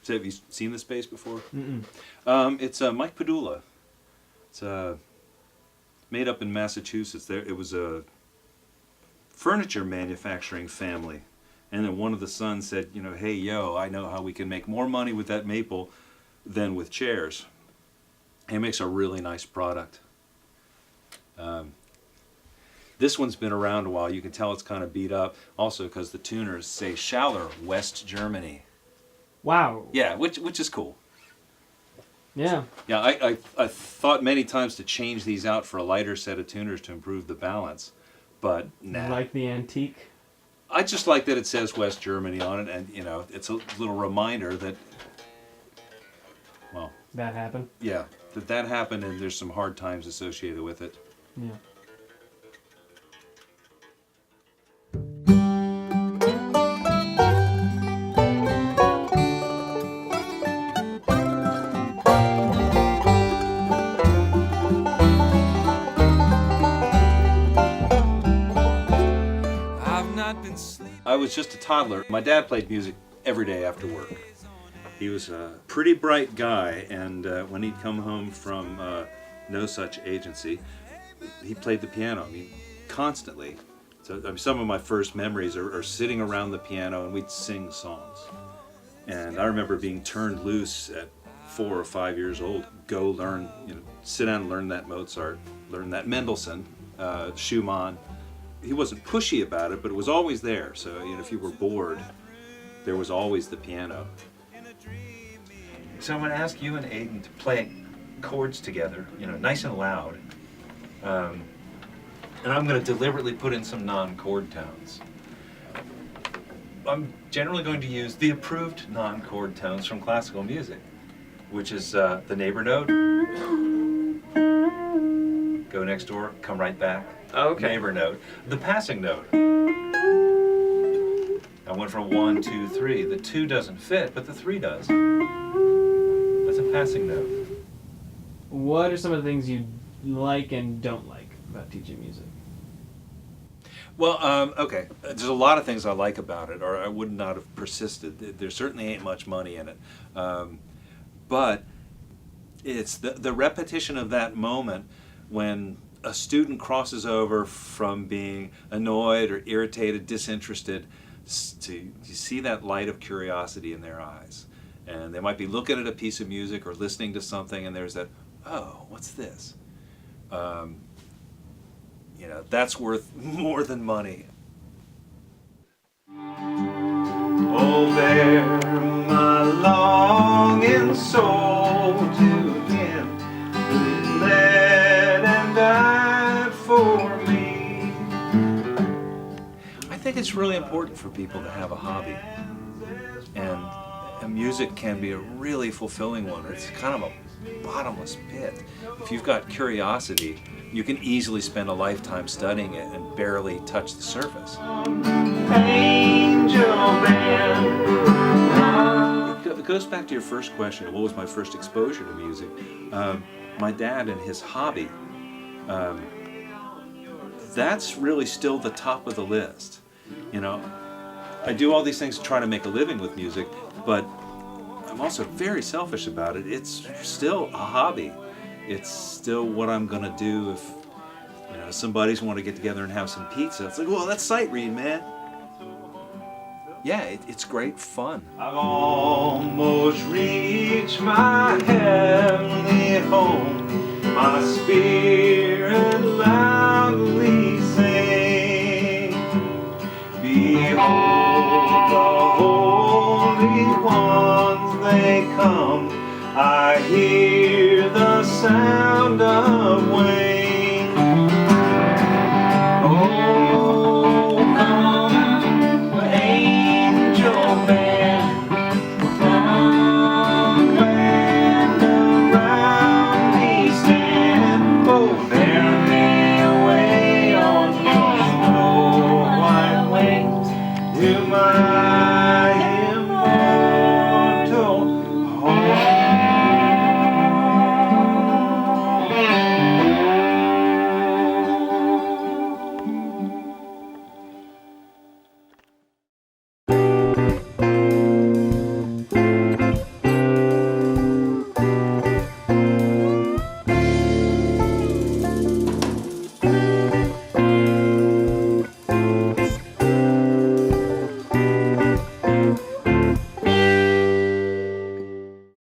So have you seen this bass before? Mm-mm. It's Mike Padula. It's made up in Massachusetts. It was a furniture manufacturing family. And then one of the sons said, you know, hey, yo, I know how we can make more money with that maple than with chairs. And it makes a really nice product. This one's been around a while. You can tell it's kind of beat up. Also because the tuners say Schaller, West Germany. Wow. Yeah, which is cool. Yeah. Yeah, I thought many times to change these out for a lighter set of tuners to improve the balance, but nah. Like the antique? I just like that it says West Germany on it, and you know, it's a little reminder that, well, that happened? Yeah, that happened, and there's some hard times associated with it. Yeah. I was just a toddler. My dad played music every day after work. He was a pretty bright guy, and when he'd come home from no such agency, he played the piano, I mean, constantly. So I mean, some of my first memories are sitting around the piano and we'd sing songs. And I remember being turned loose at 4 or 5 years old, go learn, you know, sit down and learn that Mozart, learn that Mendelssohn, Schumann. He wasn't pushy about it, but it was always there. So, you know, if you were bored, there was always the piano. So I'm going to ask you and Aiden to play chords together, you know, nice and loud. And I'm going to deliberately put in some non-chord tones. I'm generally going to use the approved non-chord tones from classical music, which is the neighbor note, go next door, come right back. Oh, okay. Neighbor note. The passing note. I went from 1, 2, 3. The 2 doesn't fit, but the 3 does. That's a passing note. What are some of the things you like and don't like about teaching music? Well, okay, there's a lot of things I like about it, or I would not have persisted. There certainly ain't much money in it. But it's the repetition of that moment when a student crosses over from being annoyed or irritated, disinterested, to you see that light of curiosity in their eyes. And they might be looking at a piece of music or listening to something, and there's that, oh, what's this? You know, that's worth more than money. Oh, bear my longing soul to Him who bled and died for me. I think it's really important for people to have a hobby. And music can be a really fulfilling one. It's kind of a bottomless pit. If you've got curiosity, you can easily spend a lifetime studying it and barely touch the surface. Angel band. It goes back to your first question, what was my first exposure to music? My dad and his hobby, that's really still the top of the list. You know, I do all these things to try to make a living with music, but I'm also very selfish about it. It's still a hobby. It's still what I'm gonna do if, you know, somebody's want to get together and have some pizza. It's like, well, that's sight reading, man. Yeah, it's great fun. I've almost reached my heavenly home. My spirit loudly sings. Behold the holy ones, they come. I hear the sound of wings. Oh, come, angel band, come and around me stand. Oh, bear me away on your snow white wings to my